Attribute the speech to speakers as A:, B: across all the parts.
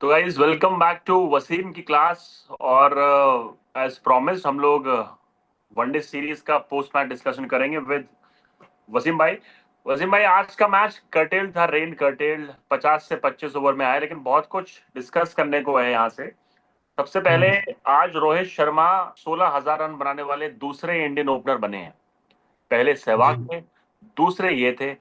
A: तो guys welcome back to Wasim की class. और एज प्रॉमिस्ड हम लोग वनडे सीरीज का पोस्ट मैच डिस्कशन करेंगे विद वसीम भाई। वसीम भाई, आज का मैच कर्टेल था, रेन कर्टेल 50 से 25 ओवर में आया, लेकिन बहुत कुछ डिस्कस करने को है यहाँ से। सबसे पहले,
B: हम्म।
A: आज रोहित शर्मा 16,000 रन बनाने वाले दूसरे इंडियन ओपनर बने हैं। पहले
B: जी।
A: सहवाग थे, दूसरे ये थे।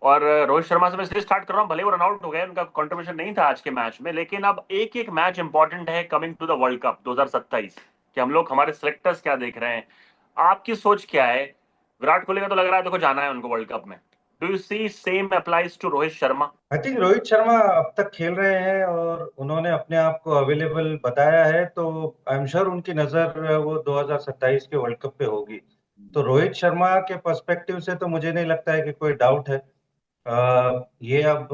A: और रोहित शर्मा से मैं इसलिए स्टार्ट कर रहा हूँ, भले वो रन आउट हो गए, उनका कंट्रीब्यूशन नहीं था आज के मैच में, लेकिन अब एक एक मैच इंपॉर्टेंट है coming to the world cup 2027 कि हम लोग, हमारे सिलेक्टर्स क्या देख रहे हैं। आपकी सोच क्या है? विराट कोहली का तो लग रहा है देखो जाना है उनको वर्ल्ड कप में। Do you see same applies to Rohit Sharma?
B: I think Rohit Sharma अब तक खेल रहे हैं और उन्होंने अपने आप को अवेलेबल बताया है, तो आई एम श्योर उनकी नज़र वो 2027 के वर्ल्ड कप पे होगी। तो रोहित शर्मा के पर्सपेक्टिव से तो मुझे नहीं लगता है कि कोई डाउट है। ये अब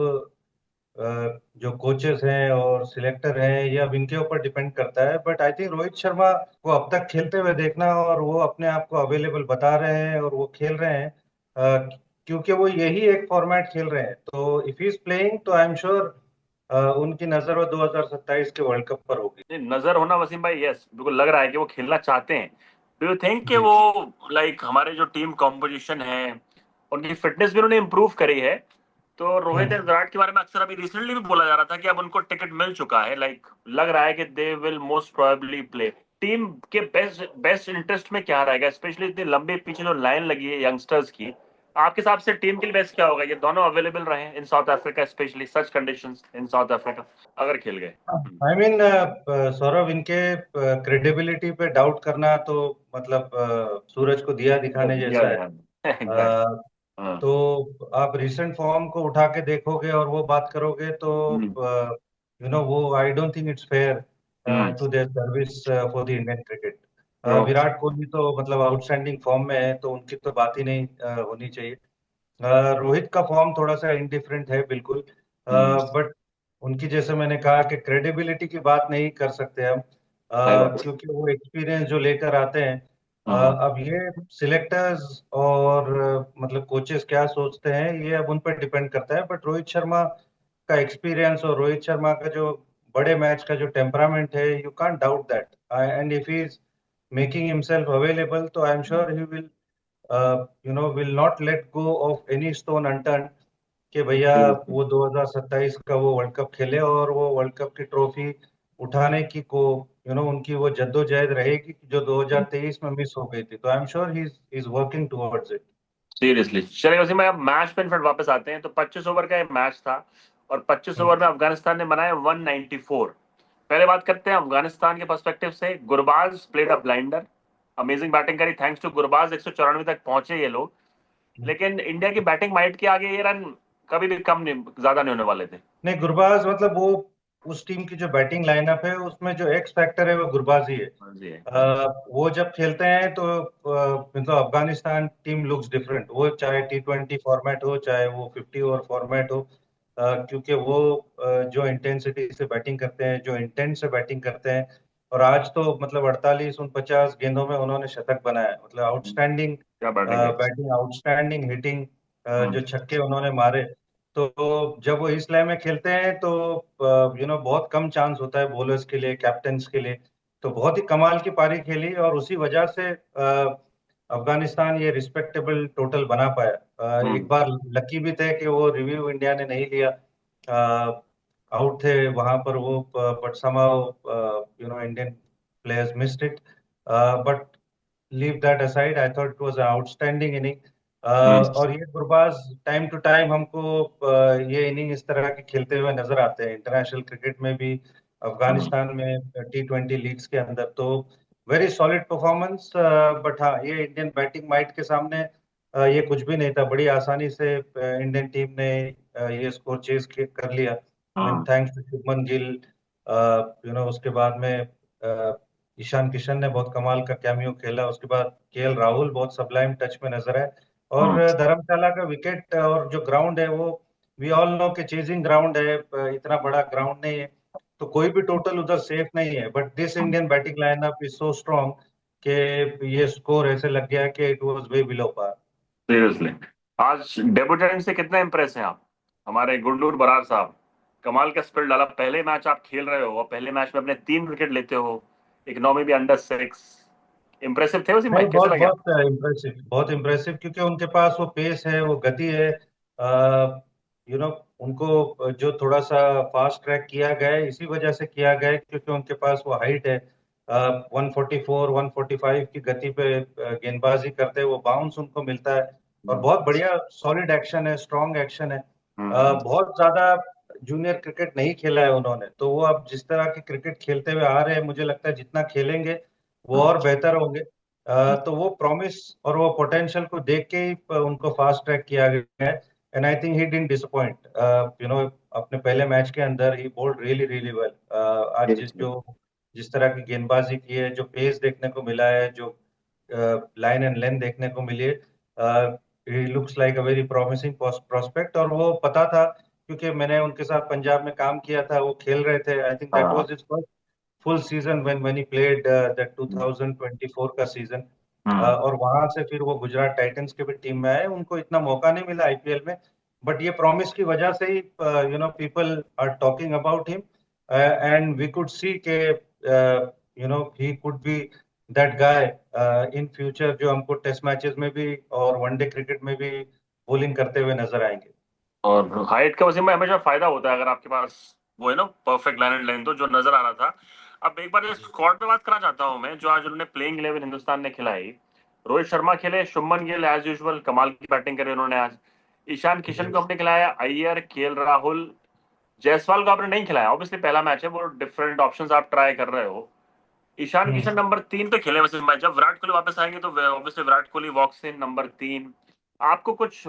B: जो कोचेस हैं और सिलेक्टर हैं, ये अब इनके ऊपर डिपेंड करता है। But I think Rohit Sharma को अब तक खेलते हुए देखना, और वो अपने आप को अवेलेबल बता रहे हैं और वो खेल रहे हैं, क्योंकि वो यही एक फॉर्मेट खेल रहे हैं। तो इफ ही इज प्लेइंग तो आई एम श्योर उनकी नजर वो 2027 के वर्ल्ड कप पर होगी।
A: नहीं, नजर होना वसीम भाई, यस बिल्कुल लग रहा है कि वो खेलना चाहते हैं। डू यू थिंक कि
B: जी।
A: वो, लाइक हमारे जो टीम कॉम्पोजिशन है, उनकी फिटनेस भी उन्होंने इंप्रूव करी है। तो रोहित एंड
B: हम्म।
A: विराट के बारे में अक्सर अभी रिसेंटली भी बोला जा रहा था कि अब उनको टिकट मिल चुका है, लाइक लग रहा है कि they will most probably play. Team के बेस्ट बेस्ट इंटरेस्ट में क्या रहेगा, स्पेशली इतनी लंबी पीछे जो लाइन लगी है यंगस्टर्स की। आपके हिसाब से टीम के लिए बेस्ट क्या होगा? ये दोनों अवेलेबल रहे in South Africa, specially such conditions in South Africa, अगर खेल गए।
B: आई मीन सौरभ, इनके क्रेडिबिलिटी पे डाउट करना तो मतलब सूरज को दिया दिखाने
A: या
B: जैसा है।
A: एग्जैक्ट। हाँ।
B: तो आप रिसेंट फॉर्म को उठा के देखोगे और वो बात करोगे तो
A: हम्म।
B: वो I don't think it's fair
A: hmm.
B: To their service for the Indian cricket.
A: True.
B: Virat Kohli तो मतलब आउटस्टैंडिंग फॉर्म में है, तो उनकी तो बात ही नहीं होनी चाहिए। रोहित का फॉर्म थोड़ा सा इंडिफरेंट है बिल्कुल।
A: हम्म।
B: बट उनकी, जैसे मैंने कहा, कि क्रेडिबिलिटी की बात नहीं कर सकते हम,
A: सही बात।
B: क्योंकि वो एक्सपीरियंस जो लेकर आते हैं।
A: हाँ।
B: अब ये सिलेक्टर्स और मतलब कोचेस क्या सोचते हैं, ये अब उन पर डिपेंड करता है। बट रोहित शर्मा का एक्सपीरियंस और रोहित शर्मा का जो बड़े मैच का जो टेम्परामेंट है, you can't doubt that. And if he is making himself available, तो I am sure he will will not let go of any stone unturn, कि भैया
A: Seriously.
B: वो 2027 का वो वर्ल्ड कप खेले और वो वर्ल्ड कप की ट्रॉफी उठाने की को उनकी वो जद्दोजहद रहेगी जो 2023 में मिस हो गई थी। तो I am sure he is working towards it.
A: Seriously चलिए वैसे मैं अब मैच पे इनफेक्ट वापस आते हैं। तो 25 ओवर का एक मैच था, और 25 ओवर में अफगानिस्तान ने बनाए 194। पहले बात करते हैं अफगानिस्तान के पर्सपेक्टिव से। Gurbaz played a blinder, amazing batting करी, थैंक्स टू गुरबाज 194 तक पहुंचे ये लोग। लेकिन इंडिया की बैटिंग माइट के आगे ये रन कभी भी कम नहीं, ज्यादा नहीं होने वाले थे।
B: नहीं, गुरबाज मतलब वो उस टीम की जो बैटिंग लाइनअप है, उसमें जो एक्स फैक्टर है वो गुरबाज ही है।
A: हाँ जी।
B: वो जब खेलते हैं तो मतलब अफगानिस्तान टीम लुक्स डिफरेंट, वो चाहे T20 फॉर्मेट हो, चाहे वो 50 ओवर फॉर्मेट हो। क्योंकि वो जो इंटेंसिटी से बैटिंग करते हैं, जो इंटेंट से बैटिंग करते हैं। और आज तो मतलब 48 49 गेंदों में उन्होंने शतक बनाया, मतलब आउटस्टैंडिंग
A: क्या बैटिंग है।
B: बैटिंग, आउटस्टैंडिंग हिटिंग,
A: हम्म।
B: जो छक्के उन्होंने मारे। तो जब वो इस लय में खेलते हैं तो बहुत कम चांस होता है बॉलर्स के लिए, कैप्टन्स के लिए। तो बहुत ही कमाल की पारी खेली, और उसी वजह से अफगानिस्तान ये रिस्पेक्टेबल टोटल बना पाया। एक
A: हम्म।
B: बार लकी भी थे कि वो रिव्यू इंडिया ने नहीं लिया, आउट थे वहां पर वो। But somehow Indian players missed it. But leave that aside, I thought it was outstanding inning.
A: Hmm.
B: और ये गुरबाज टाइम टू टाइम हमको ये इनिंग इस तरह के खेलते हुए नजर आते हैं इंटरनेशनल क्रिकेट में भी,
A: हम्म।
B: अफगानिस्तान में T20 लीग्स के अंदर। तो वेरी सॉलिड परफॉर्मेंस। बट हाँ, ये इंडियन बैटिंग माइट के सामने ये कुछ भी नहीं था। बड़ी आसानी से इंडियन टीम ने ये स्कोर चेज कर लिया। आई मीन
A: हाँ।
B: Thanks to Shubman Gill. उसके बाद में ईशान किशन ने बहुत कमाल का कैमियो खेला। उसके बाद KL राहुल बहुत सबलाइम टच में नजर आए। और
A: हम्म।
B: धर्मशाला का विकेट और जो ग्राउंड है वो, वी ऑल नो कि चेजिंग ग्राउंड है, इतना बड़ा ग्राउंड नहीं है, तो कोई भी टोटल उधर सेफ नहीं है। But this Indian batting lineup is so strong कि ये स्कोर ऐसे लग गया कि it was way below par.
A: Seriously. आज डेब्यूटेंट से कितना इंप्रेस हैं आप, हमारे गुरनूर बरार साहब? कमाल का स्पिल डाला। पहले मैच आप खेल रहे हो और पहले मैच में अपने 3 विकेट लेते हो, इकोनॉमी भी अंडर 6। इंप्रेसिव थे वसीम
B: नहीं,
A: भाई, कैसे
B: बहुत
A: लगे
B: बहुत
A: आपको?
B: इम्प्रेसिव, बहुत इम्प्रेसिव, क्योंकि उनके पास वो पेस है, वो गति है। यू नो उनको जो थोड़ा सा फास्ट ट्रैक किया गया है, इसी वजह से किया गया है क्योंकि उनके पास वो हाइट है। 144 145 की गति पे गेंदबाजी करते हैं, वो बाउंस उनको मिलता है। और
A: हम्म।
B: बहुत बढ़िया सॉलिड एक्शन है, स्ट्रॉन्ग एक्शन है।
A: हम्म।
B: बहुत ज्यादा जूनियर क्रिकेट नहीं खेला है उन्होंने, तो वो अब जिस तरह की क्रिकेट खेलते हुए आ रहे हैं, मुझे लगता है जितना खेलेंगे वो
A: हम्म।
B: और बेहतर होंगे। तो वो प्रॉमिस और वो पोटेंशियल को देख के ही उनको फास्ट ट्रैक किया गया है। And I think he didn't disappoint. You know अपने पहले मैच के अंदर ही बोल्ड रियली रियली वेल। आज
A: Seriously।
B: जिस तरह की गेंदबाजी की है, जो पेस देखने को मिला है, जो लाइन एंड लेंथ देखने को मिली है, he looks like a very promising prospect. और वो पता था क्योंकि मैंने उनके साथ पंजाब में काम किया था, वो खेल रहे थे। आई थिंक दैट
A: हाँ।
B: Was his full season when he played that
A: hmm.
B: 2024 का सीजन।
A: हम्म।
B: और वहां से फिर वो गुजरात टाइटंस के भी टीम में आए, उनको इतना मौका नहीं मिला आईपीएल में। बट ये प्रॉमिस की वजह से ही people are talking about him. And we could see के he could be that guy in future, जो हमको टेस्ट मैचेस में भी और वनडे क्रिकेट में भी बॉलिंग करते हुए नजर आएंगे।
A: और हाइट का वसीम भाई हमेशा फायदा होता है अगर आपके पास वो है ना परफेक्ट लाइन एंड लेंथ, तो जो नजर आ रहा था। अब एक बार स्क्वाड पे बात करना चाहता हूं मैं, जो आज उन्होंने प्लेइंग 11 हिंदुस्तान ने खिलाई। रोहित शर्मा खेले, शुभमन गिल एज यूजुअल कमाल की बैटिंग करी उन्होंने आज। ईशान किशन
B: जी।
A: को आपने खिलाया, अय्यर, केएल राहुल, जायसवाल को आपने नहीं खिलाया। ऑब्वियसली पहला मैच है, वो डिफरेंट ऑप्शंस आप ट्राई कर रहे हो। ईशान किशन
B: हम्म।
A: नंबर 3 पे खेले वैसे मैच। जब विराट कोहली वापस आएंगे तो ऑब्वियसली विराट कोहली वॉक्स इन नंबर 3। आपको कुछ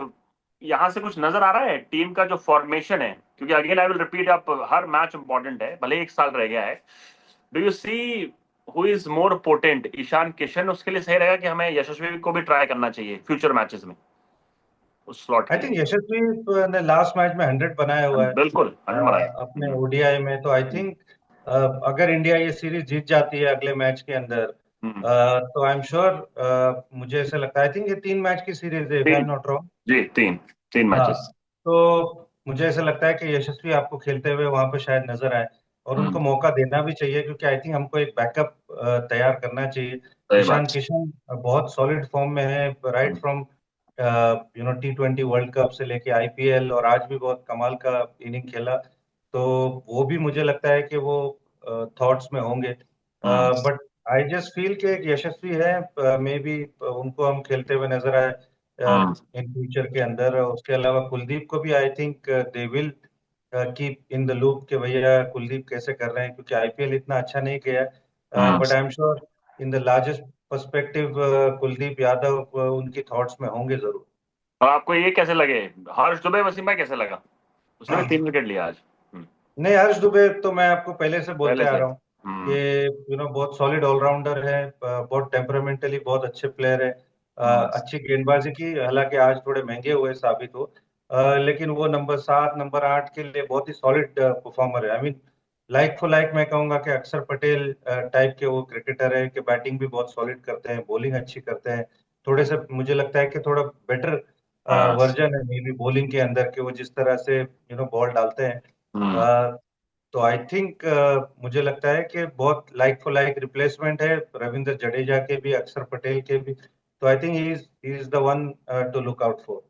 A: यहाँ से कुछ नजर आ रहा है टीम का जो फॉर्मेशन है? क्योंकि अगेन आई विल रिपीट, आप हर मैच इंपॉर्टेंट है, भले ही 1 साल रह गया है। Do you see who is more potent, Ishan Kishan उसके लिए सही रहेगा कि हमें यशस्वी को भी ट्राई करना चाहिए फ्यूचर मैचेस में उस स्लॉट
B: आई
A: के लिए?
B: थिंक यशस्वी ने लास्ट मैच में 100 बनाया हुआ है
A: बिल्कुल 100 बनाए।
B: अपने ओडीआई में। तो आई थिंक अगर इंडिया ये सीरीज जीत जाती है अगले मैच के अंदर,
A: हम्म।
B: तो आई एम श्योर, मुझे ऐसा लगता है, आई थिंक ये 3 मैच की सीरीज है, इफ आई एम
A: तीन।
B: Not wrong.
A: जी, तीन। तीन
B: हाँ,
A: मैचेस।
B: तो मुझे ऐसा लगता है कि यशस्वी आपको खेलते हुए वहां पर शायद नजर आए, और उनको
A: हम्म।
B: मौका देना भी चाहिए, क्योंकि आई थिंक हमको एक बैकअप तैयार करना चाहिए।
A: सही
B: ईशान
A: बात।
B: किशन बहुत सॉलिड फॉर्म में है, right
A: hmm.
B: From T20 world cup से लेके आईपीएल, और आज भी बहुत कमाल का इनिंग खेला। तो वो भी मुझे लगता है कि वो थॉट्स में होंगे।
A: हम्म।
B: बट आई जस्ट फील कि एक यशस्वी है, मे बी उनको हम खेलते हुए नजर आए
A: हम्म।
B: इन फ्यूचर के अंदर। उसके अलावा कुलदीप को भी आई think they will keep in the loop कि भैया कुलदीप कैसे कर रहे हैं, क्योंकि आईपीएल इतना अच्छा नहीं गया।
A: Hmm.
B: But I am sure in the largest perspective Kuldeep Yadav उनकी थॉट्स में होंगे जरूर।
A: और आपको ये कैसे लगे, हर्ष दुबे वसीम भाई कैसे लगा? उसने भी 3 विकेट लिया आज।
B: नहीं, हर्ष दुबे तो मैं आपको पहले से बोलते
A: पहले
B: आ
A: से।
B: रहा हूँ कि बहुत सॉलिड ऑलराउंडर है, बहुत टेम्परामेंटली बहुत अच्छे प्लेयर है।
A: हम्म।
B: अच्छी गेंदबाजी की, हालांकि आज थोड़े महंगे हुए साबित हो। लेकिन वो नंबर 7 नंबर 8 के लिए बहुत ही सॉलिड परफॉर्मर है। I mean like for like मैं कहूंगा कि अक्षर पटेल टाइप के वो क्रिकेटर है, कि बैटिंग भी बहुत सॉलिड करते हैं, बॉलिंग अच्छी करते हैं। थोड़े से मुझे लगता है कि थोड़ा बेटर
A: हाँ।
B: वर्जन है मे बी बॉलिंग के अंदर, के वो जिस तरह से बॉल डालते हैं।
A: हम्म।
B: अ, तो आई थिंक मुझे लगता है कि बहुत लाइक फॉर लाइक रिप्लेसमेंट है रविंद्र जडेजा के भी, अक्षर पटेल के भी। तो I think he is the one two look out for.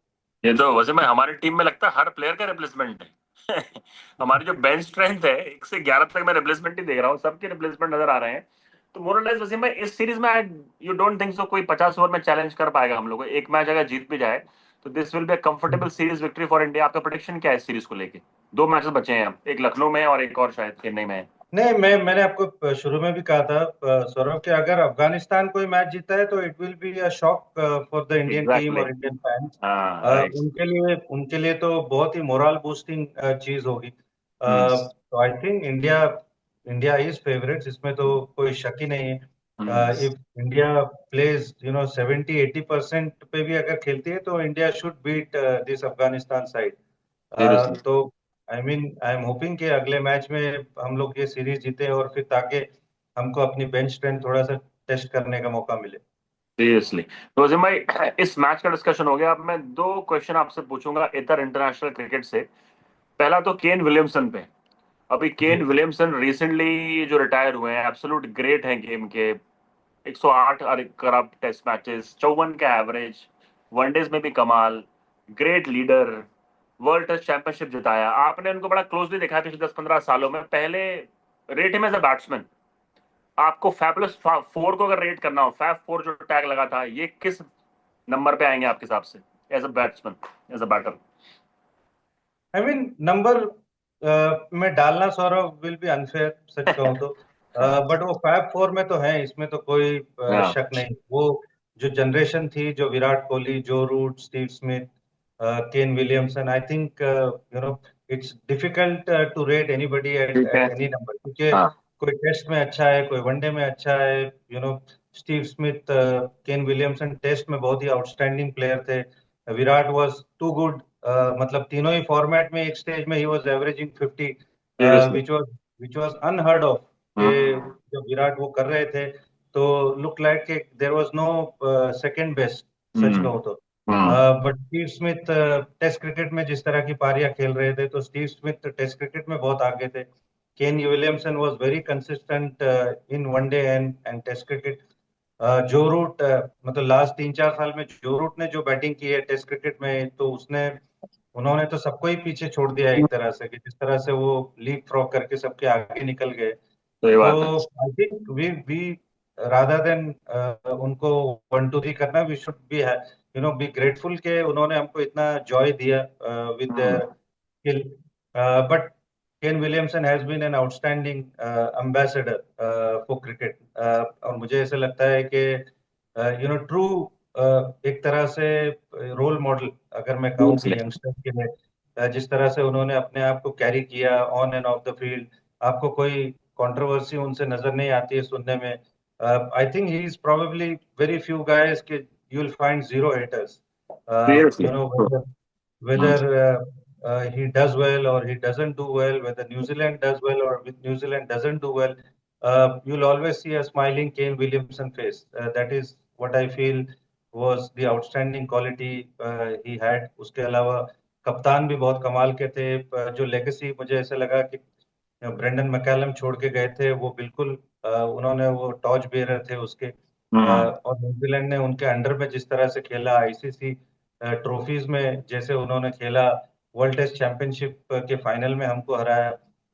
A: ये तो वैसे मैं हमारी टीम में लगता है हर प्लेयर का रिप्लेसमेंट है। हमारी जो बेंच स्ट्रेंथ है 1 से 11 तक मैं रिप्लेसमेंट ही देख रहा हूँ, सबके रिप्लेसमेंट नजर आ रहे हैं। तो मोर और लेस वैसे मैं इस सीरीज में यू डोंट थिंक सो कोई 50 ओवर में चैलेंज कर पाएगा हम लोग को? एक मैच अगर जीत भी जाए तो this will be a comfortable series victory for India. आपका प्रेडिक्शन क्या है इस सीरीज को लेके? 2 मैचेस बचे हैं, अब एक लखनऊ में है और एक और शायद चेन्नई में है।
B: नहीं, मैंने आपको शुरू में भी कहा था सौरभ, कि अगर अफगानिस्तान कोई मैच जीता है तो it will be a shock for the Indian team
A: exactly.
B: और इंडियन फैंस।
A: हाँ, राइट।
B: उनके लिए तो बहुत ही मोरल बूस्टिंग चीज होगी।
A: हम्म।
B: तो I think India India is favourites, इसमें तो कोई शक ही नहीं
A: हम्म।
B: है। इफ इंडिया प्लेज 70-80% पे भी अगर खेलती है, तो India should beat this Afghanistan side.
A: Seriously.
B: तो आई एम होपिंग कि अगले मैच में हम लोग ये सीरीज जीते, और फिर ताकि हमको अपनी बेंच स्ट्रेंथ थोड़ा सा टेस्ट करने का मौका मिले।
A: सीरियसली तो वसीम भाई, इस मैच का डिस्कशन हो गया। अब मैं 2 क्वेश्चन आपसे पूछूंगा इतर इंटरनेशनल क्रिकेट से। पहला तो केन विलियमसन पे। अभी केन
B: जी।
A: विलियमसन रिसेंटली जो रिटायर हुए हैं, एब्सोल्यूट ग्रेट हैं गेम के। 108 करब टेस्ट मैचेस, 54 का एवरेज, वनडेज में भी कमाल, great leader, world test championship जिताया। आपने उनको बड़ा क्लोजली देखा है पिछले 10-15 सालों में। पहले rate him as a batsman. आपको फैबुलस फोर को अगर रेट करना हो, फैब फोर जो टैग लगा था, ये किस नंबर पे आएंगे आपके हिसाब से, as a batsman, as a batter?
B: I mean number में डालना सौरभ विल बी अनफेयर, सच कहूं तो। बट वो फैब फोर में तो है, इसमें तो कोई
A: हाँ,
B: शक नहीं। वो जो जनरेशन थी, जो Virat Kohli, Joe Root, Steve Smith, Kane Williamson, I think it's difficult to rate anybody at
A: ठीक है।
B: एट एनी नंबर, क्योंकि
A: हाँ।
B: कोई टेस्ट में अच्छा है, कोई वनडे में अच्छा है। Steve Smith, Kane Williamson test में बहुत ही आउटस्टैंडिंग प्लेयर थे। विराट वॉज टू गुड, मतलब तीनों ही फॉर्मेट में एक स्टेज में he was averaging 50,
A: seriously.
B: Which was unheard of कि
A: हम्म।
B: जब विराट वो कर रहे थे तो लुक लाइक कि there was no second best, सच
A: हम्म।
B: कहो तो।
A: Hmm.
B: But Steve Smith test cricket में जिस तरह की पारियां खेल रहे थे, तो स्टीव स्मिथ टेस्ट क्रिकेट में बहुत आगे थे। Kane Williamson was very consistent in one day and test cricket. Joe Root, मतलब लास्ट 3-4 साल में जो रूट ने जो बैटिंग की है टेस्ट क्रिकेट में, तो उसने उन्होंने तो सबको ही पीछे छोड़ दिया एक तरह से, कि जिस तरह से वो लीप फ्रॉग करके सबके आगे निकल गए।
A: सही
B: तो
A: बात है।
B: I think we rather than उनको 1 2 3 करना, we should be be grateful के उन्होंने हमको इतना जॉय दिया with
A: hmm.
B: Their skill. But Kane Williamson has been an outstanding ambassador for cricket. और मुझे ऐसा लगता है कि ट्रू एक तरह से रोल मॉडल, अगर मैं कहूँ कि
A: सीरियसली।
B: यंगस्टर के लिए, जिस तरह से उन्होंने अपने आप को कैरी किया on end of the field, आपको कोई कंट्रोवर्सी उनसे नजर नहीं आती है सुनने में। I think he is probably very few guys के you will find zero haters,
A: seriously.
B: whether he does well or he doesn't do well, whether New Zealand does well or New Zealand doesn't do well, you'll always see a smiling Kane Williamson face. That is what I feel was the outstanding quality he had. उसके अलावा कप्तान भी बहुत कमाल के थे। जो legacy मुझे ऐसा लगा कि ब्रेंडन मैकलम छोड़ के गए थे, वो बिल्कुल उन्होंने वो टॉर्च बेयरर थे उसके।
A: हम्म।
B: और न्यूजीलैंड ने उनके अंडर में जिस तरह से खेला, आईसीसी ट्रॉफीज में जैसे उन्होंने खेला, वर्ल्ड टेस्ट चैंपियनशिप के फाइनल में हमको हराया,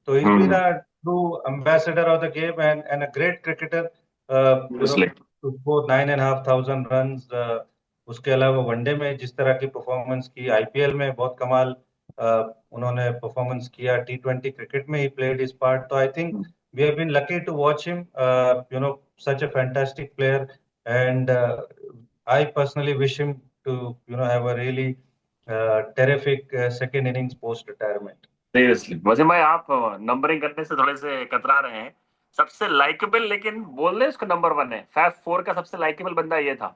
B: तो is been
A: hmm.
B: A true ambassador of the game and a great cricketer.
A: Seriously.
B: To score 9,500 runs. उसके अलावा वनडे में जिस तरह की परफॉर्मेंस की, आईपीएल में बहुत कमाल उन्होंने परफॉर्मेंस किया, T20 क्रिकेट में ही प्लेड इज पार्ट। तो I think we have been lucky to watch him, such a fantastic player, and I personally wish him to have a really terrific second innings post retirement.
A: Seriously Wasim भाई, आप numbering करने से थोड़े से कतरा रहे हैं। सबसे लाइकेबल, लेकिन बोल रहे उसका नंबर वन है, फैब फोर का सबसे लाइकेबल बंदा ये था।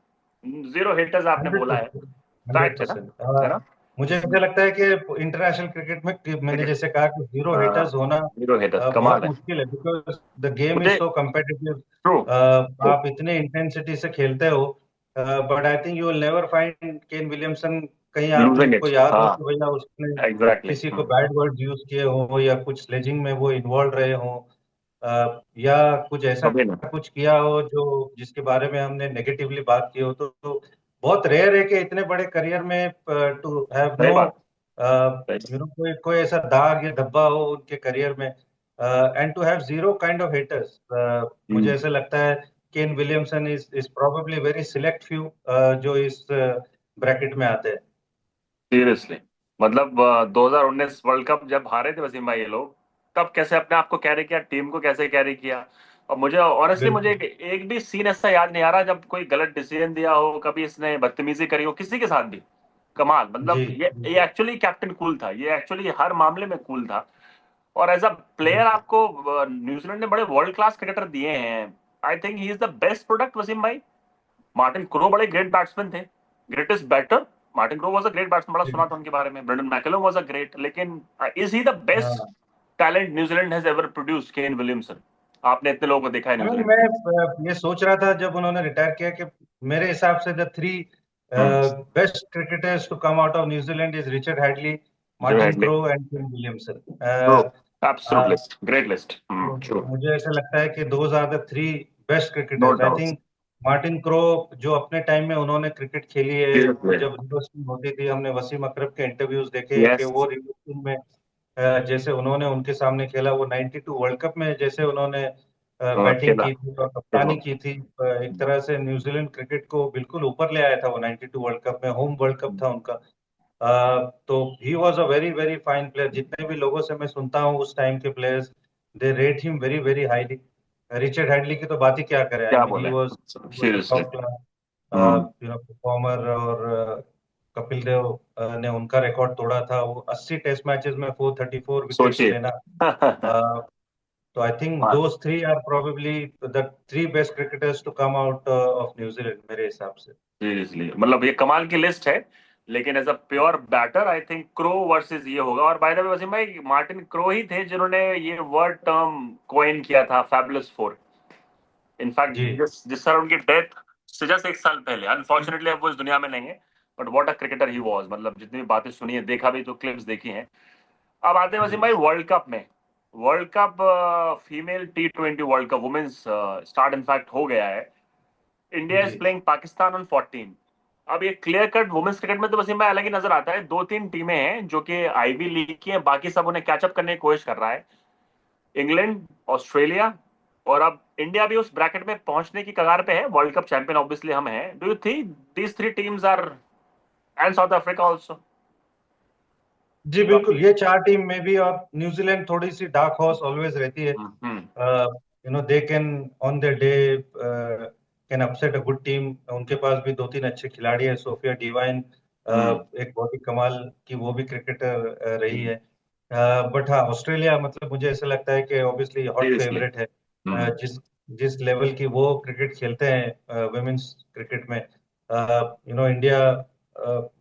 A: जीरो हिटर्स आपने
B: हंड्रेड
A: बोला है।
B: परसेंट हंड्रेड
A: फैक्ट है ना?
B: परसेंट
A: है ना?
B: मुझे
A: इसमें
B: ऐसा लगता है कि इंटरनेशनल क्रिकेट में, कि मैंने
A: क्रिकेट,
B: जैसे कहा कि जीरो हिटर्स होना
A: जीरो हिटर्स
B: बहुत
A: कमाल है।
B: मुश्किल है, बिकॉज द गेम इज
A: मुझे
B: सो कम्पिटिटिव।
A: ट्रू।
B: आप इतने इंटेंसिटी से खेलते हो, but I think you will never find Kane Williamson कहीं
A: लूजिंग
B: आपको
A: इट।
B: याद हो
A: हाँ,
B: कि भैया उसने
A: एग्जैक्टली।
B: किसी को बैड वर्ड यूज किए हो, या कुछ स्लेजिंग में वो इन्वॉल्व रहे हो, या कुछ ऐसा
A: कभी नहीं।
B: कुछ किया हो जो जिसके बारे में हमने नेगेटिवली बात की हो। तो बहुत रेयर है कि इतने बड़े करियर में टू हैव
A: सही
B: नो
A: बात। सही।
B: कोई कोई ऐसा दाग या धब्बा हो उनके करियर में, and to have zero kind of hitters. मुझे ऐसा लगता है Kane Williamson is probably very select few जो इस ब्रैकेट में आते हैं।
A: सीरियसली। मतलब 2019 वर्ल्ड कप जब हारे थे वसीम भाई ये लोग, तब कैसे अपने आप को कैरी किया, टीम को कैसे कैरी किया। और मुझे ऑनेस्टली, मुझे
B: बिल्कुल।
A: एक भी सीन ऐसा याद नहीं आ रहा जब कोई गलत डिसीजन दिया हो, कभी इसने बदतमीजी करी हो किसी के साथ भी। कमाल,
B: जी
A: मतलब ये
B: बिल्कुल।
A: एक्चुअली कैप्टन कूल था, ये एक्चुअली हर मामले में कूल था। और एज अ प्लेयर
B: बिल्कुल।
A: आपको न्यूजीलैंड ने बड़े वर्ल्ड क्लास क्रिकेटर दिए हैं। I think he is the best product Wasim भाई। मार्टिन क्रो बड़े ग्रेट बैट्समैन थे, greatest batter. Martin Crowe was a great batsman, बड़ा सुना था उनके बारे में। Brendon McCullum was a great, लेकिन इज ही द बेस्ट
B: हाँ,
A: talent New Zealand has ever produced? Kane Williamson. आपने इतने लोगों को देखा है
B: I mean,
A: न्यूजीलैंड
B: मैं
A: में।
B: ये सोच रहा था जब उन्होंने रिटायर किया कि मेरे हिसाब से the three
A: hmm.
B: Best cricketers to come out of New Zealand is Richard Hadlee,
A: जो
B: Martin
A: Hadlee,
B: Crowe and Kane Williamson.
A: True, absolute list, great list, true,
B: मुझे ऐसा लगता है कि those are the three best
A: no
B: cricketers. I
A: doubt.
B: Think Martin Crowe जो अपने time में उन्होंने क्रिकेट खेली है, जब रिवर्स टीम होती थी, हमने वसीम अकरम के इंटरव्यूज देखे कि
A: यस,
B: वो रिवर्स टीम में जैसे उन्होंने उनके सामने खेला, वो 92 वर्ल्ड कप में जैसे उन्होंने बैटिंग
A: खेला,
B: की थी और कप्तानी की थी, एक तरह से न्यूजीलैंड क्रिकेट को बिल्कुल ऊपर ले आया था वो 92 वर्ल्ड कप में, होम वर्ल्ड कप था उनका। तो he was a very very fine player. जितने भी लोगों से मैं सुनता हूँ उस टाइम के players, they rate him very very highly. Richard Hadlee की तो बात ही क्या करें, आई
A: क्या
B: मीन ही
A: बोले,
B: was
A: seriously.
B: Top class performer. और कपिल देव ने उनका रिकॉर्ड तोड़ा था, वो 80 टेस्ट मैचेस में 434 विकेट्स
A: सोचिए।
B: लेना। तो I think those three are probably the three best cricketers to come out of New Zealand मेरे हिसाब से।
A: सीरियसली, मतलब ये कमाल की लिस्ट है, लेकिन as a pure batter I think Crowe versus ये होगा। और बाय द वे वसीम भाई, मार्टिन क्रो ही थे जिन्होंने ये वर्ड टर्म कोइन किया था, फैबुलस फोर। इनफैक्ट
B: जी
A: जिस साल उनकी डेथ से जस्ट एक साल पहले, अनफॉर्चुनेटली अब वो इस दुनिया में नहीं है, but what a cricketer he was. मतलब जितनी भी बातें सुनी है, देखा भी तो क्लिप्स देखी हैं। अब आते हैं
B: जी
A: वसीम भाई वर्ल्ड कप में। World cup, female T20 world cup women's start in fact हो गया है। इंडिया
B: जी
A: इज प्लेइंग पाकिस्तान ऑन 14। अब ये क्लियर कट वुमेन्स क्रिकेट में तो वसीम भाई अलग ही नजर आता है। दो तीन टीमें हैं जो कि आईवी लीग की हैं, बाकी सब उन्हें कैचअप करने की कोशिश कर रहा है। इंग्लैंड, ऑस्ट्रेलिया, और अब इंडिया भी उस ब्रैकेट में पहुंचने की कगार पे है। वर्ल्ड कप चैंपियन ऑब्वियसली हम हैं। Do you think these three teams are, and South Africa also?
B: जी बिल्कुल, ये चार टीम में भी, और न्यूजीलैंड थोड़ी सी डार्क हॉर्स ऑलवेज रहती है।
A: Hmm,
B: they can on their day can upset a good team. उनके पास भी दो तीन अच्छे खिलाड़ी हैं, सोफिया डिवाइन
A: हम्म,
B: एक बहुत ही कमाल की वो भी क्रिकेटर रही
A: हम्म,
B: है। बट हाँ, ऑस्ट्रेलिया मतलब मुझे ऐसा लगता है कि ऑब्वियसली हॉट
A: सीरियसली,
B: फेवरेट है। जिस जिस लेवल की वो क्रिकेट खेलते हैं वुमेन्स क्रिकेट में, इंडिया,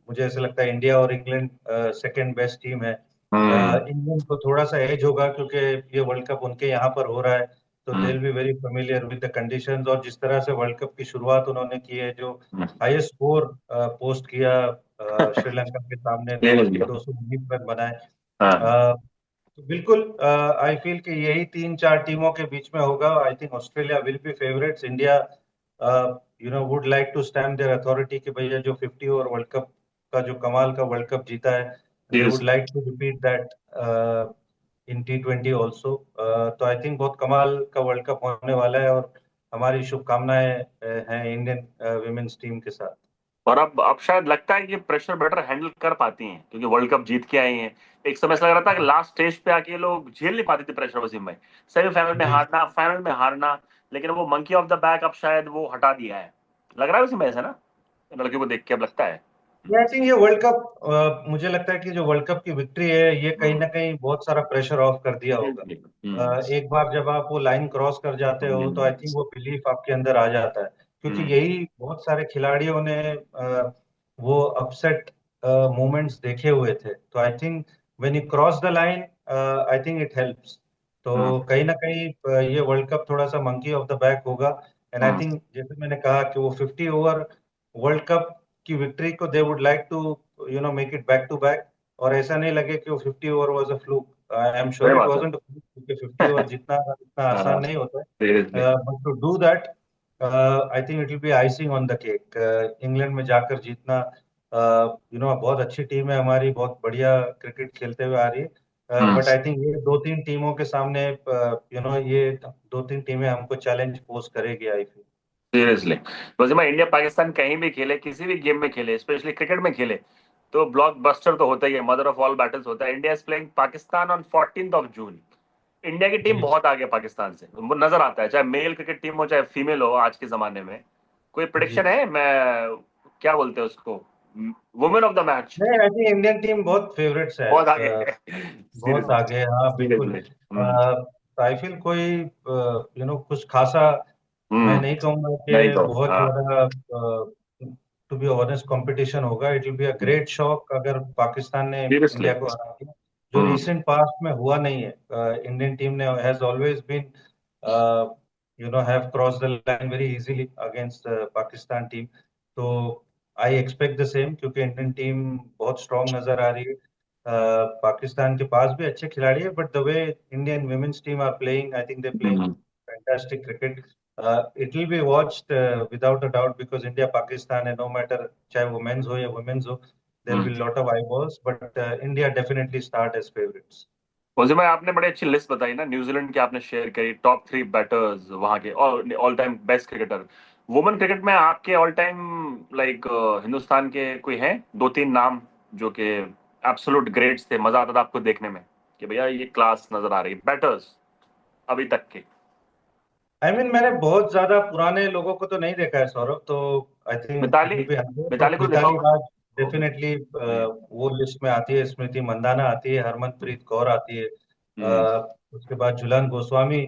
B: मुझे ऐसा लगता है इंडिया और इंग्लैंड सेकंड बेस्ट टीम है।
A: हम्म,
B: इंग्लैंड को थोड़ा सा एज होगा क्योंकि ये वर्ल्ड कप उनके यहाँ पर हो रहा है, तो they
A: hmm,
B: will be very familiar with the conditions. और जिस तरह से वर्ल्ड कप की शुरुआत उन्होंने की है, जो
A: हम्म,
B: हाईएस्ट स्कोर पोस्ट किया श्रीलंका के सामने, दो
A: सीरियसली,
B: 219 रन बनाए।
A: हाँ,
B: अ, तो बिल्कुल आई फील कि यही तीन चार टीमों के बीच में होगा। I think Australia will be favourites. India would like to stamp their authority कि भैया जो 50 ओवर वर्ल्ड कप का जो कमाल का वर्ल्ड कप जीता है, they would
A: seriously.
B: Like to repeat that in T20 also. तो आई थिंक बहुत कमाल का वर्ल्ड कप होने वाला है, और हमारी शुभकामनाएं हैं इंडियन विमेन्स टीम के साथ।
A: और अब शायद लगता है कि प्रेशर बेटर हैंडल कर पाती हैं, क्योंकि वर्ल्ड कप जीत के आई हैं। एक समय ऐसा लग रहा था कि लास्ट स्टेज पे आके ये लोग झेल नहीं पाते थे प्रेशर वसीम भाई। सेमीफाइनल में
B: जी
A: हारना, फाइनल में हारना, लेकिन वो मंकी ऑफ द बैक अब शायद वो हटा दिया है। लग रहा है वसीम भाई ऐसा ना, लड़कियों को देख के अब लगता है।
B: आई थिंक ये वर्ल्ड कप, मुझे लगता है कि जो वर्ल्ड कप की विक्ट्री है, ये कहीं ना कहीं बहुत सारा प्रेशर ऑफ कर दिया होगा।
A: हम्म,
B: एक बार जब आप वो लाइन क्रॉस कर जाते हो, तो आई थिंक वो बिलीफ आपके अंदर आ जाता है, क्योंकि
A: हम्म,
B: यही बहुत सारे खिलाड़ियों ने वो अपसेट मोमेंट्स देखे हुए थे। तो I think when you cross the line, I think it helps. तो
A: हम्म,
B: कहीं ना कहीं ये वर्ल्ड कप थोड़ा सा मंकी ऑफ द बैक होगा। एंड आई
A: हम्म,
B: थिंक जैसे मैंने कहा कि वो 50 ओवर वर्ल्ड कप की विक्ट्री को they would like to make it back to back, और ऐसा नहीं लगे कि वो 50 over was a fluke. I am
A: सही
B: श्योर इट
A: बात है।
B: वाजंट, क्योंकि 50 ओवर जितना इतना
A: हाँ,
B: आसान नहीं होता
A: सीरियसली,
B: है। But to do that, I think it will be icing on the cake. England में जाकर जीतना, बहुत अच्छी टीम है हमारी, बहुत बढ़िया क्रिकेट खेलते हुए आ रही है।
A: हम्म,
B: बट आई थिंक ये दो तीन टीमों के सामने, ये दो तीन टीमें हमको चैलेंज पोज करेगी, आई फील।
A: सीरियसली। वैसे मैं इंडिया पाकिस्तान कहीं भी खेले, किसी भी गेम में खेले, स्पेशली क्रिकेट में खेले, तो ब्लॉकबस्टर तो होता ही है, मदर ऑफ ऑल बैटल्स होता है। India is playing Pakistan on 14 June. India की टीम
B: जी
A: बहुत आगे है पाकिस्तान से, वो नजर आता है, चाहे मेल क्रिकेट टीम हो चाहे फीमेल हो आज के जमाने में। कोई
B: जी।
A: प्रिडिक्शन है? मैं क्या बोलते हैं उसको, वुमेन ऑफ द मैच?
B: नहीं, आई थिंक इंडियन टीम बहुत फेवरेट्स है,
A: बहुत आगे है।
B: बहुत
A: सीरियसली,
B: आगे है, हाँ बिल्कुल।
A: सीरियसली।
B: आई फील कोई कुछ खासा मैं
A: हम्म,
B: नहीं कहूंगा
A: नहीं
B: कि
A: तो
B: बहुत
A: हाँ,
B: ज्यादा टू बी ऑनेस्ट कंपटीशन होगा। It will be a great shock अगर पाकिस्तान ने
A: सीरियसली,
B: इंडिया को हरा दिया, जो रिसेंट पास्ट में हुआ नहीं है। इंडियन टीम ने has always been have cross the line very easily against Pakistan team. तो आई एक्सपेक्ट द सेम, क्योंकि इंडियन टीम बहुत स्ट्रांग नजर आ रही है। पाकिस्तान के पास भी अच्छे खिलाड़ी है, but the way Indian women's team are playing, I think they playing
A: hmm,
B: fantastic cricket. It will be watched without a doubt, because India Pakistan है, नो मैटर चाहे वो मेंस हो या वुमेन्स हो, there
A: hmm.
B: Will lot of eyeballs, but India definitely start as favourites.
A: उसी में आपने बड़ी अच्छी लिस्ट बताई ना, न्यूजीलैंड की आपने शेयर करी, टॉप 3 बैटर्स वहां के, all all time best cricketer. Women cricket में आपके ऑल टाइम लाइक हिंदुस्तान के कोई हैं दो तीन नाम जो कि एब्सोल्यूट ग्रेट्स थे, मजा आता था आपको देखने में कि भैया ये क्लास नजर आ रही है बैटर्स अभी तक के?
B: आई मीन मैंने बहुत ज्यादा पुराने लोगों को तो नहीं देखा है सौरभ, तो I think
A: Mithali,
B: will be hundred, but
A: Mithali को देखा
B: मिताली
A: होगा।
B: राज
A: ओके।
B: डेफिनेटली
A: जी।
B: वो लिस्ट में आती है. स्मृति मंदाना आती है, हरमनप्रीत कौर आती है,
A: हम्म।
B: उसके बाद Jhulan Goswami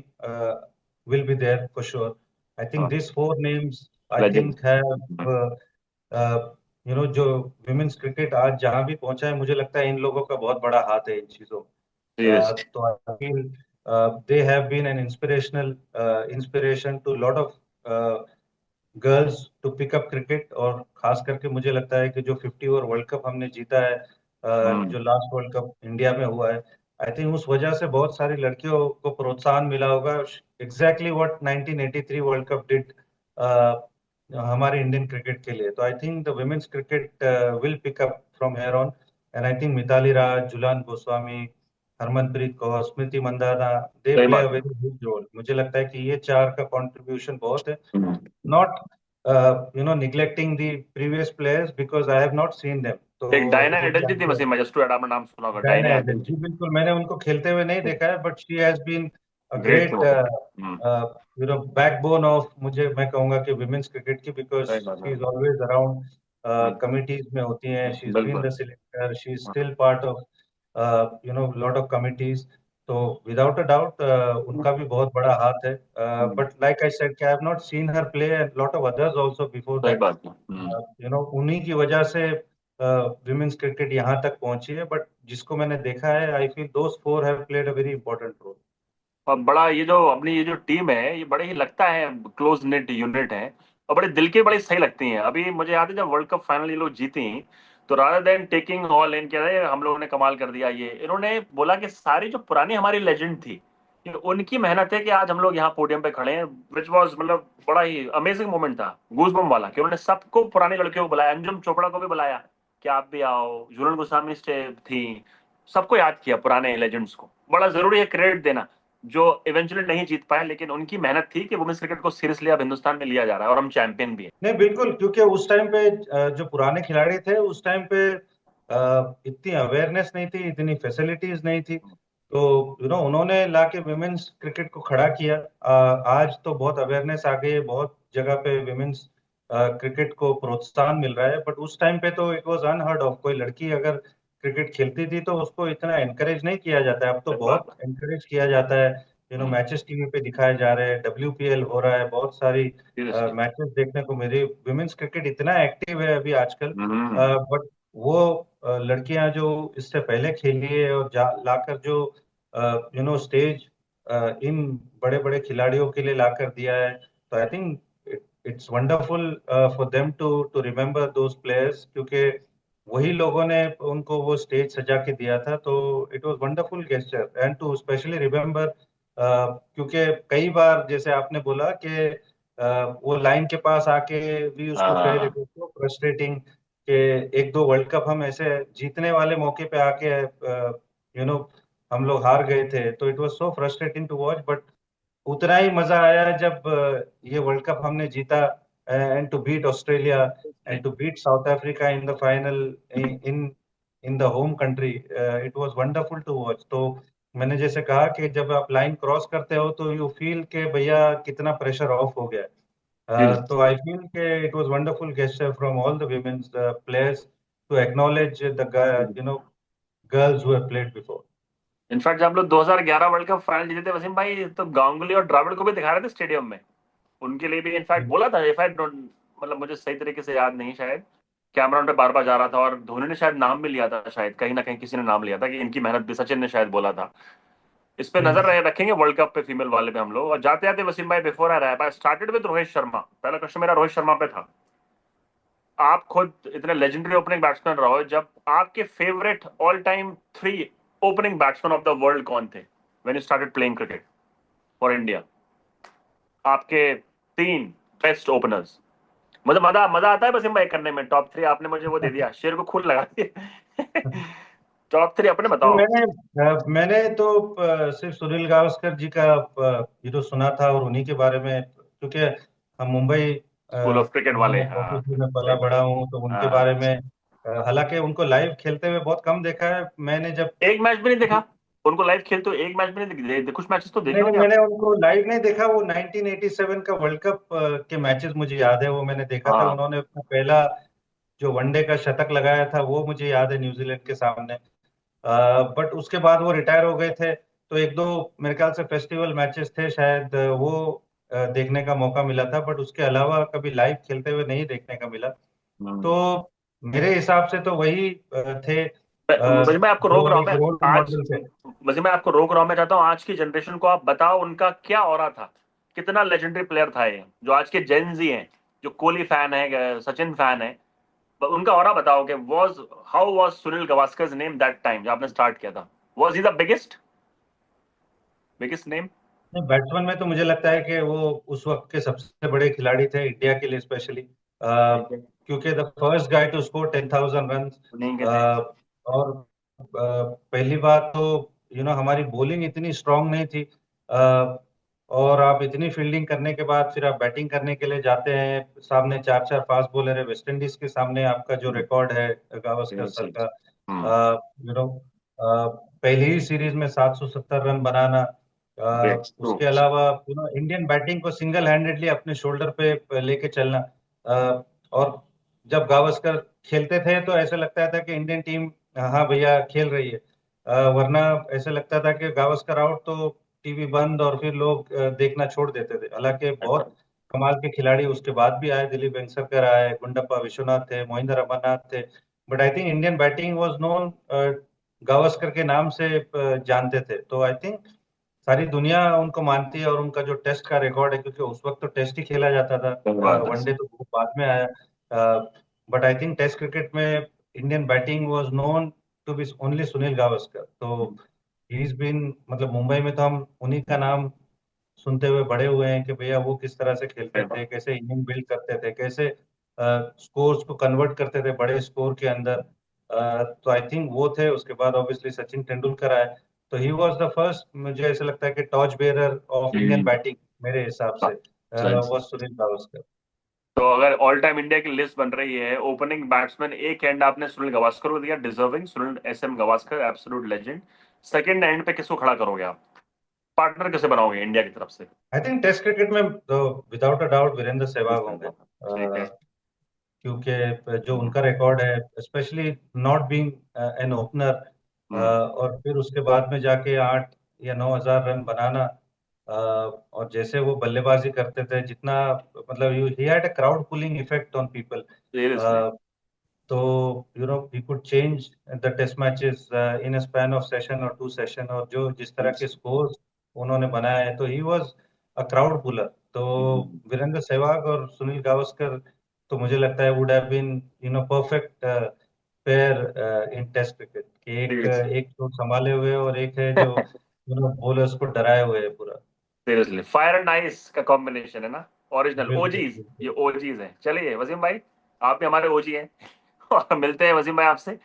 B: will be there for sure. I think this four names I
A: legend.
B: Think have, जो विमेन्स क्रिकेट आज जहां भी पहुंचा है, मुझे लगता है इन लोगों का बहुत बड़ा हाथ है इन चीजों.
A: सीरियस।
B: तो I feel they have been an inspiration to lot of girls to pick up cricket. और खास करके मुझे लगता है कि जो 50 ओवर वर्ल्ड कप हमने जीता है,
A: हम्म।
B: जो लास्ट वर्ल्ड कप इंडिया में हुआ है, आई थिंक उस वजह से बहुत सारी लड़कियों को प्रोत्साहन मिला होगा. Exactly what 1983 World Cup did हमारे इंडियन क्रिकेट के लिए. तो I think the women's cricket will pick up from here on, and I think Mithali Raj, Jhulan Goswami, Harmanpreet Kaur, Smriti Mandhana, they
A: सही
B: प्ले अ
A: बात है।
B: Very big role. मुझे लगता है कि ये चार का कंट्रीब्यूशन बहुत है.
A: हम्म।
B: Not neglecting the previous players because I have not seen them.
A: एक
B: तो
A: डायना
B: वो भी
A: एडल्जी थी
B: आगे.
A: वसीम, मैं जस्ट टू ऐड, आपने नाम सुना होगा,
B: डायना
A: डायना
B: एडल
A: एडल्जी।
B: जी, बिल्कुल मैंने उनको खेलते हुए नहीं देखा है, but she has been a
A: great थी
B: ग्रेट
A: वो तो। हम्म।
B: बैकबोन ऑफ, मुझे मैं कहूंगा कि विमेन्स क्रिकेट की, बिकॉज
A: सही बात
B: शी
A: है।
B: Is always around
A: hmm,
B: committees में होती हैं. शी इज बीन
A: बिल्कुल।
B: द सिलेक्टर, शी इज
A: हाँ,
B: still part of lot of committees. तो विदाउट अ डाउट उनका भी बहुत बड़ा हाथ है.
A: Hmm,
B: but like I said, I have not seen her play, and lot of others also before
A: सही
B: दैट.
A: बात है।
B: उन्हीं की वजह से विमेन्स क्रिकेट यहाँ तक पहुंची है. बट जिसको मैंने देखा है, I feel those four have played a very important role.
A: और बड़ा ये जो अपनी ये जो टीम है, ये बड़े ही लगता है क्लोज नेट यूनिट है, और बड़े दिल के बड़ी सही लगती हैं। अभी मुझे याद है जब वर्ल्ड कप फाइनल ये लोग जीती, तो rather than taking all in, कह रहे हम लोगों ने कमाल कर दिया, ये इन्होंने बोला कि सारी जो पुरानी हमारी लेजेंड थी, ये उनकी मेहनत है कि आज हम लोग यहाँ पोडियम पे खड़े हैं, विच वॉज मतलब बड़ा ही अमेजिंग मोमेंट था, गूजबम वाला, कि उन्होंने सबको पुरानी लड़कियों को बुलाया, अंजुम चोपड़ा को भी बुलाया कि आप भी आओ, झूलन गोस्वामी थी, सबको याद किया, पुराने लेजेंड्स को। बड़ा जरूरी है क्रेडिट देना, जो इवेंचुअली नहीं जीत पाए, लेकिन उनकी मेहनत थी कि वुमेन्स क्रिकेट को सीरियसली अब हिंदुस्तान में लिया जा रहा है और हम चैंपियन भी हैं।
B: नहीं, बिल्कुल, क्योंकि उस टाइम पे जो पुराने खिलाड़ी थे, उस टाइम पे इतनी अवेयरनेस नहीं थी, इतनी फैसिलिटीज नहीं थी. तो उन्होंने लाके विमेन्स क्रिकेट को खड़ा किया. आज तो बहुत अवेयरनेस आ गई है, बहुत जगह पे विमेन्स क्रिकेट को प्रोत्साहन मिल रहा है. बट उस टाइम पे तो इट वाज अनहर्ड ऑफ. कोई लड़की अगर क्रिकेट खेलती थी तो उसको इतना एनकरेज नहीं किया जाता है. अब तो
A: सही बात
B: बहुत
A: है।
B: एनकरेज किया जाता है. मैचेस टीवी पे दिखाए जा रहे हैं, WPL हो रहा है, बहुत सारी
A: सीरियसली।
B: मैचेस देखने को मेरे. विमेन्स क्रिकेट इतना एक्टिव है अभी आजकल.
A: हम्म।
B: बट वो लड़कियां जो इससे पहले खेली है और लाकर जो स्टेज इन बड़े बड़े खिलाड़ियों के लिए लाकर दिया है, तो I think it's wonderful for them to to remember those players, क्योंकि वही लोगों ने उनको वो स्टेज सजा के दिया था. तो it was wonderful gesture, and to specially remember, क्योंकि कई बार जैसे आपने बोला कि वो लाइन के पास आके वी यूज्ड टू फेल,
A: हाँ।
B: इट वाज सो फ्रस्ट्रेटिंग कि एक दो वर्ल्ड कप हम ऐसे जीतने वाले मौके पे आके यू नो हम लोग हार गए थे. तो it was so frustrating to watch. But उतना ही मजा आया जब ये वर्ल्ड कप हमने जीता, and to beat Australia, and to beat South Africa in the final, in in the home country. It was wonderful to watch. तो मैंने जैसे कहा कि जब आप लाइन क्रॉस करते हो तो यू फील के भैया कितना प्रेशर ऑफ हो गया.
A: सीरियस।
B: तो आई फील के it was wonderful gesture from all the women's players to acknowledge the girls who have played before.
A: In fact जब हम लोग 2011 वर्ल्ड कप फाइनल जीते थे वसीम भाई, तो गांगुली और द्रविड़ को भी दिखा रहे थे स्टेडियम में, उनके लिए भी इनफैक्ट बोला था, इनफैक्ट मतलब मुझे सही तरीके से याद नहीं, शायद कैमरा पे बार बार जा रहा था, और धोनी ने शायद नाम भी लिया था, शायद कहीं ना कहीं किसी ने नाम लिया था कि इनकी मेहनत भी, सचिन ने शायद बोला था। इस पे नजर रखेंगे वर्ल्ड कप पे, फीमेल वाले पे हम लोग। और जाते जाते वसीम भाई, before I rap, I started with Rohit Sharma, पहला क्वेश्चन मेरा रोहित शर्मा पे था। आप खुद इतने लेजेंडरी ओपनिंग बैट्समैन रहो, जब आपके favourite all time 3 opening batsman of the world कौन थे when you started playing cricket for India? आपके 3 बेस्ट ओपनर्स। मुझे मजा मजा आता है वसीम भाई करने में। टॉप 3 आपने मुझे वो दे दिया, शेर को खून लगा दिया। टॉप 3 अपने
B: नहीं,
A: बताओ।
B: मैंने तो सिर्फ सुनील गावस्कर जी का ये तो सुना था, और उन्हीं के बारे में, क्योंकि हम मुंबई
A: स्कूल ऑफ क्रिकेट वाले, हाँ
B: ऑफिस में पला
A: सही बात।
B: बड़ा हूँ, तो उनके
A: हाँ,
B: बारे में हालांकि उनको लाइव खेलते हुए बहुत कम देखा है मैंने। जब
A: एक मैच भी नहीं देखा उनको लाइव खेलते हुए? एक मैच भी नहीं कुछ मैचेस तो देखे
B: नहीं नहीं,
A: होंगे
B: मैंने
A: आपने।
B: उनको लाइव नहीं देखा। वो 1987 का वर्ल्ड कप के मैचेस मुझे याद है, वो मैंने देखा था।
A: हाँ,
B: उन्होंने अपना पहला जो वनडे का शतक लगाया था वो मुझे याद है, न्यूजीलैंड के सामने। बट उसके बाद वो रिटायर हो गए थे। तो एक दो मेरे ख्याल से फेस्टिवल मैचेस थे शायद, वो देखने का मौका मिला था, बट उसके अलावा कभी लाइव खेलते हुए नहीं देखने का मिला।
A: हम्म।
B: तो मेरे हिसाब से तो वही थे
A: वजह मैं आपको रोक
B: जो
A: रहा हूँ
B: एक
A: मैं
B: रोल
A: आज।
B: मॉडल थे।
A: वजह मैं आपको रोक रहा हूँ, मैं चाहता हूँ आज की जनरेशन को आप बताओ उनका क्या ऑरा था, कितना लेजेंडरी प्लेयर था ये, जो आज के जेनजी हैं, जो कोहली फैन है, सचिन फैन है, उनका ऑरा बताओ कि was how was Sunil Gavaskar's name that time जब आपने स्टार्ट किया था? Was he the biggest biggest name?
B: नहीं, बैट्समैन में तो मुझे लगता है कि वो उस वक्त के सबसे बड़े खिलाड़ी थे इंडिया के लिए स्पेशली,
A: ठीक है,
B: क्योंकि the first guy to score 10,000 run.
A: उन्हीं के थे।
B: और पहली बात तो हमारी बॉलिंग इतनी स्ट्रांग नहीं थी। और आप इतनी फील्डिंग करने के बाद फिर आप बैटिंग करने के लिए जाते हैं, सामने चार चार फास्ट बॉलर है। वेस्ट इंडीज के सामने आपका जो रिकॉर्ड है गावस्कर सर का,
A: हम्म।
B: यू नो पहली ही सीरीज में 770 रन बनाना।
A: ट्रू।
B: उसके अलावा इंडियन बैटिंग को सिंगल हैंडेडली अपने शोल्डर पे लेके चलना। और जब गावस्कर खेलते थे तो ऐसा लगता था कि इंडियन टीम, हाँ भैया, खेल रही है। वरना ऐसा लगता था कि गावस्कर आउट तो टीवी बंद, और फिर लोग देखना छोड़ देते थे। हालांकि
A: अच्छा।
B: बहुत कमाल के खिलाड़ी उसके बाद भी आए, दिलीप वेंगसरकर आए, गुंडप्पा विश्वनाथ थे, मोहिंदर अमरनाथ थे। But I think Indian batting was known Gavaskar के नाम से जानते थे। तो आई थिंक सारी दुनिया उनको मानती है, और उनका जो टेस्ट का रिकॉर्ड है, क्योंकि उस वक्त तो टेस्ट ही खेला जाता था,
A: सही बात है।
B: वनडे तो बहुत बाद में आया। But I think test cricket में Indian batting was known to be only Sunil Gavaskar. तो ही इज बीन, मतलब मुंबई में तो हम उन्हीं का नाम सुनते हुए बड़े हुए हैं कि भैया वो किस तरह से खेलते
A: सही
B: थे,
A: बात।
B: कैसे इनिंग बिल्ड करते थे, कैसे स्कोर्स को कन्वर्ट करते थे बड़े स्कोर के अंदर। तो आई थिंक वो थे। उसके बाद ऑब्वियसली सचिन तेंदुलकर आए। तो ही वॉज द फर्स्ट, मुझे ऐसा लगता है कि torch bearer of Indian
A: hmm.
B: Batting मेरे हिसाब से
A: सही।
B: वॉज सुनील गावस्कर।
A: तो अगर ऑल टाइम इंडिया की लिस्ट बन रही है, ओपनिंग बैट्समैन एक एंड आपने सुनील गावस्कर को दिया, deserving Sunil SM Gavaskar, absolute legend. Second end पे किसको खड़ा करोगे आप? पार्टनर कैसे बनाओगे इंडिया की तरफ से?
B: आई थिंक टेस्ट क्रिकेट में तो without a doubt Virender Sehwag होंगे,
A: ठीक है।
B: क्योंकि जो उनका रिकॉर्ड है, specially not being an opener,
A: hmm.
B: और फिर उसके बाद में जाके 8 या 9 हजार रन बनाना। और जैसे वो बल्लेबाजी करते थे, जितना, मतलब he had a crowd pulling effect on people.
A: Seriously.
B: तो he could change the test matches in a span of session और 2 सेशन, और जो जिस तरह के स्कोर उन्होंने बनाए हैं, तो he was a crowd puller. तो वीरेंद्र सहवाग और सुनील गावस्कर तो मुझे लगता है would have been perfect pair in test cricket, कि एक तो संभाले हुए और एक है जो बॉलर्स को डराए हुए है पूरा।
A: सीरियसली फायर एंड आइस का कॉम्बिनेशन है ना, ओरिजिनल
B: बिल्कुल
A: ओजीज, ये
B: बिल्कुल।
A: ओजीज हैं। चलिए वसीम भाई, आप भी हमारे ओजी हैं। और मिलते हैं वसीम भाई आपसे।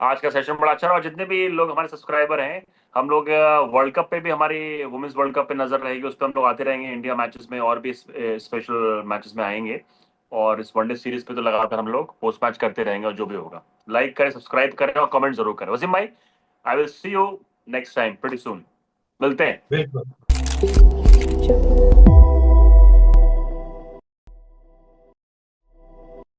A: आज का सेशन बड़ा अच्छा रहा, और जितने भी लोग हमारे सब्सक्राइबर हैं, हम लोग वर्ल्ड कप पे भी, हमारी वुमेन्स वर्ल्ड कप पे नजर रहेगी, उस पर हम लोग आते रहेंगे इंडिया मैचेस में, और भी स्पेशल मैचेस में आएंगे। और इस वनडे सीरीज पे तो लगातार हम लोग पोस्ट मैच करते रहेंगे, और जो भी होगा लाइक करें, सब्सक्राइब करें और कमेंट जरूर करें। वसीम भाई, I will see you next time pretty सून। मिलते हैं।
B: बिल्कुल।